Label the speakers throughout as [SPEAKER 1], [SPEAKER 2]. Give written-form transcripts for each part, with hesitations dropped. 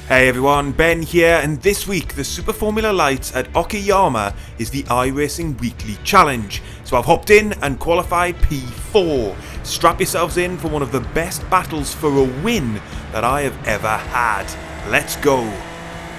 [SPEAKER 1] Hey everyone, Ben here, and this week the Super Formula Lights at Okayama is the iRacing Weekly Challenge. So I've hopped in and qualified P4. Strap yourselves in for one of the best battles for a win that I have ever had. Let's go.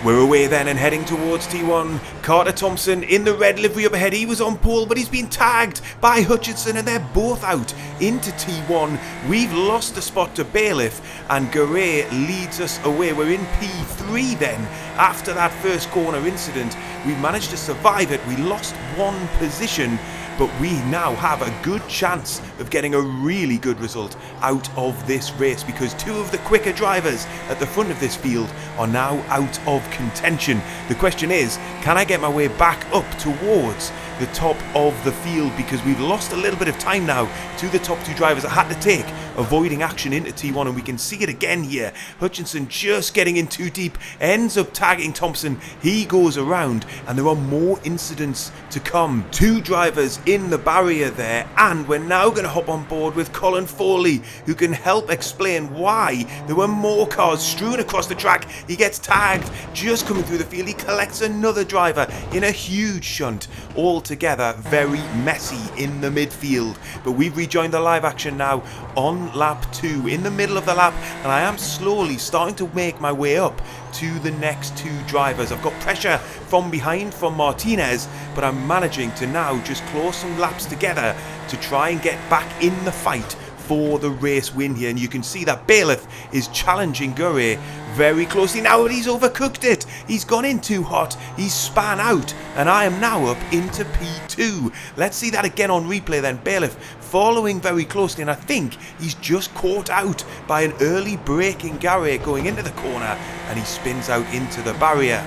[SPEAKER 1] We're away then and heading towards T1. Carter Thompson in the red livery up ahead. He was on pole, but he's been tagged by Hutchinson and they're both out into T1. We've lost the spot to Bailiff and Garay leads us away. We're in P3 then. After that first corner incident, we managed to survive it. We lost one position, but we now have a good chance of getting a really good result out of this race because two of the quicker drivers at the front of this field are now out of contention. The question is, can I get my way back up towards the top of the field, because we've lost a little bit of time now to the top two drivers that had to take avoiding action into T1, and we can see it again here. Hutchinson just getting in too deep, ends up tagging Thompson. He goes around and there are more incidents to come. Two drivers in the barrier there, and we're now going to hop on board with Colin Foley, who can help explain why there were more cars strewn across the track. He gets tagged just coming through the field. He collects another driver in a huge shunt. All together very messy in the midfield, but we've rejoined the live action now on lap 2 in the middle of the lap, and I am slowly starting to make my way up to the next two drivers. I've got pressure from behind from Martinez, but I'm managing to now just close some laps together to try and get back in the fight for the race win here. And you can see that Bailiff is challenging Garay very closely now, but he's overcooked it. He's gone in too hot, he's span out, and I am now up into P2. Let's see that again on replay then. Bailiff following very closely, and I think he's just caught out by an early braking Garay going into the corner, and he spins out into the barrier.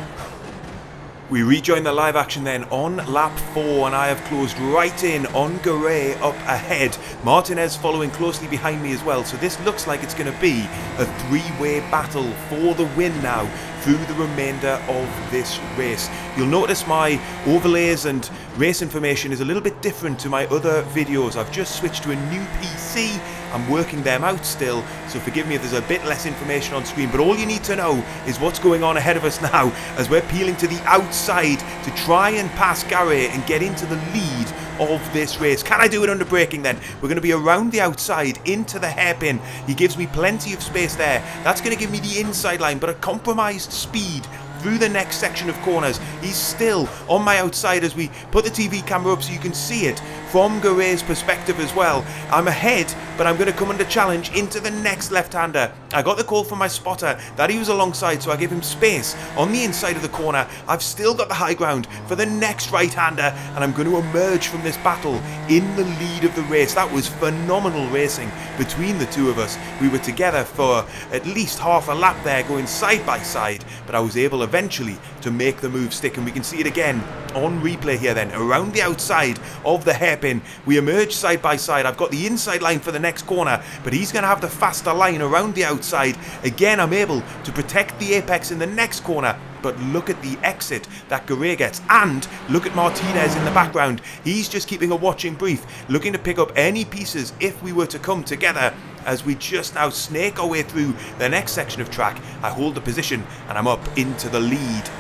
[SPEAKER 1] We rejoin the live action then on lap 4, and I have closed right in on Garay up ahead. Martinez following closely behind me as well, so this looks like it's going to be a three-way battle for the win now through the remainder of this race. You'll notice my overlays and race information is a little bit different to my other videos. I've just switched to a new PC. I'm working them out still, so forgive me if there's a bit less information on screen, but all you need to know is what's going on ahead of us now as we're peeling to the outside to try and pass Garay and get into the lead of this race. Can I do it under braking then? We're going to be around the outside into the hairpin. He gives me plenty of space there. That's going to give me the inside line, but a compromised speed through the next section of corners. He's still on my outside as we put the TV camera up so you can see it from Garay's perspective as well. I'm ahead, but I'm going to come under challenge into the next left-hander. I got the call from my spotter that he was alongside, so I gave him space on the inside of the corner. I've still got the high ground for the next right-hander, and I'm going to emerge from this battle in the lead of the race. That was phenomenal racing between the two of us. We were together for at least half a lap there, going side by side, but I was able eventually to make the move stick, and we can see it again on replay here then. Around the outside of the hairpin, we emerge side by side. I've got the inside line for the next corner, but he's going to have the faster line around the outside. Again, I'm able to protect the apex in the next corner, but look at the exit that Garay gets, and look at Martinez in the background. He's just keeping a watching brief, looking to pick up any pieces if we were to come together. As we just now snake our way through the next section of track, I hold the position and I'm up into the lead.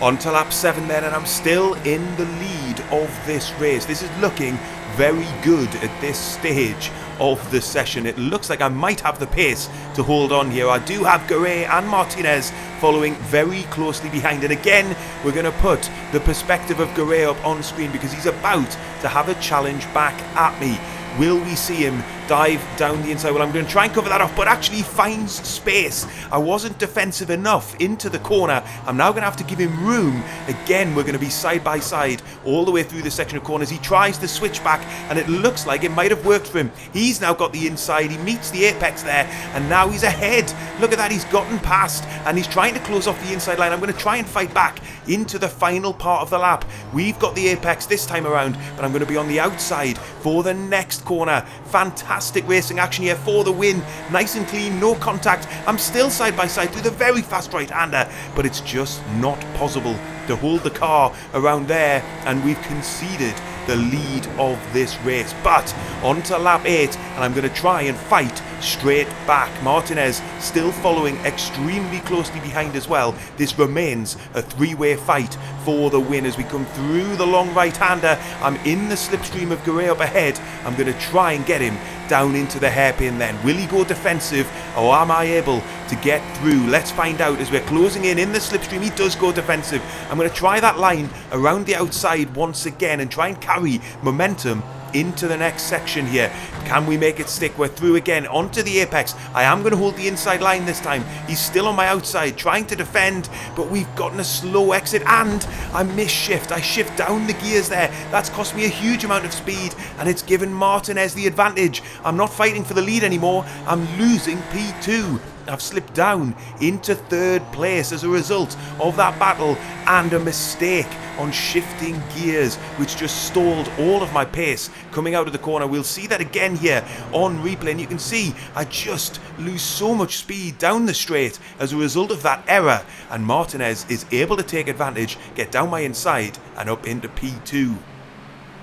[SPEAKER 1] On to lap 7 then, and I'm still in the lead of this race. This is looking very good at this stage of the session. It looks like I might have the pace to hold on here. I do have Garay and Martinez following very closely behind, and again we're going to put the perspective of Garay up on screen because he's about to have a challenge back at me. Will we see him dive down the inside? Well, I'm going to try and cover that off, but actually finds space. I wasn't defensive enough into the corner. I'm now going to have to give him room. Again, we're going to be side by side all the way through this section of corners. He tries to switch back, and it looks like it might have worked for him. He's now got the inside. He meets the apex there, and now he's ahead. Look at that. He's gotten past, and he's trying to close off the inside line. I'm going to try and fight back into the final part of the lap. We've got the apex this time around, but I'm going to be on the outside for the next corner. Fantastic racing action here for the win. Nice and clean, no contact. I'm still side by side through the very fast right-hander, but it's just not possible to hold the car around there, and we've conceded the lead of this race. But on to lap 8, and I'm going to try and fight straight back. Martinez still following extremely closely behind as well. This remains a three-way fight for the win as we come through the long right-hander. I'm in the slipstream of Garay up ahead. I'm going to try and get him down into the hairpin then. Will he go defensive, or am I able to get through? Let's find out as we're closing in the slipstream. He does go defensive. I'm going to try that line around the outside once again and try and carry momentum into the next section here. Can we make it stick? We're through again onto the apex. I am going to hold the inside line this time. He's still on my outside trying to defend, but we've gotten a slow exit and I misshift. I shift down the gears there. That's cost me a huge amount of speed and it's given Martinez the advantage. I'm not fighting for the lead anymore. I'm losing P2. I've slipped down into third place as a result of that battle and a mistake on shifting gears, which just stalled all of my pace coming out of the corner. We'll see that again here on replay, and you can see I just lose so much speed down the straight as a result of that error, and Martinez is able to take advantage, get down my inside and up into P2.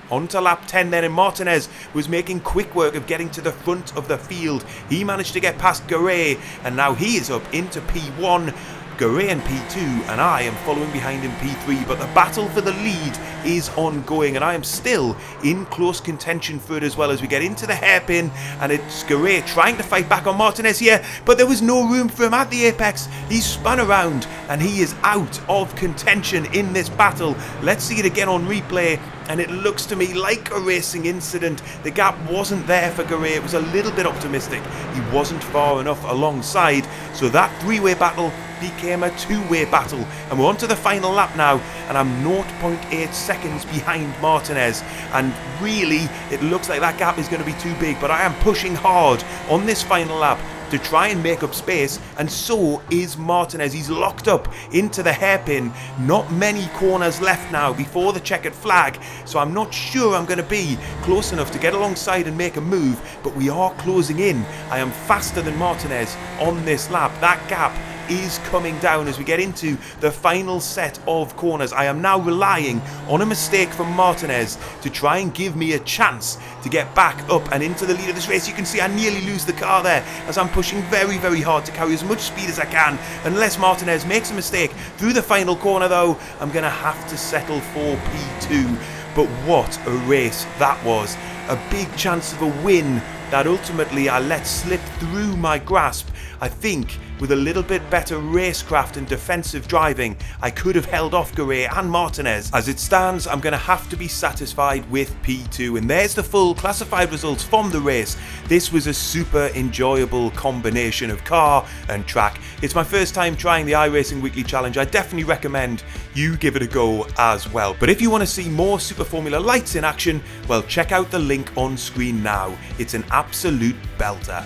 [SPEAKER 1] On to lap 10 then, and Martinez was making quick work of getting to the front of the field. He managed to get past Garay, and now he is up into P1. Garay in P2, and I am following behind in P3, but the battle for the lead is ongoing, and I am still in close contention for it as well as we get into the hairpin, and it's Garay trying to fight back on Martinez here, but there was no room for him at the apex. He spun around, and he is out of contention in this battle. Let's see it again on replay. And it looks to me like a racing incident. The gap wasn't there for Garay. It was a little bit optimistic. He wasn't far enough alongside. So that three-way battle became a two-way battle. And we're on to the final lap now. And I'm 0.8 seconds behind Martinez. And really, it looks like that gap is going to be too big. But I am pushing hard on this final lap to try and make up space, and so is Martinez. He's locked up into the hairpin. Not many corners left now before the checkered flag, so I'm not sure I'm going to be close enough to get alongside and make a move, but we are closing in. I am faster than Martinez on this lap. That gap is coming down as we get into the final set of corners. I am now relying on a mistake from Martinez to try and give me a chance to get back up and into the lead of this race. You can see I nearly lose the car there as I'm pushing very, very hard to carry as much speed as I can. Unless Martinez makes a mistake through the final corner though, I'm going to have to settle for P2. But what a race that was. A big chance of a win that ultimately I let slip through my grasp. I think with a little bit better racecraft and defensive driving, I could have held off Garay and Martinez. As it stands, I'm going to have to be satisfied with P2. And there's the full classified results from the race. This was a super enjoyable combination of car and track. It's my first time trying the iRacing Weekly Challenge. I definitely recommend you give it a go as well. But if you want to see more Super Formula Lights in action, well, check out the link on screen now. It's an absolute belter.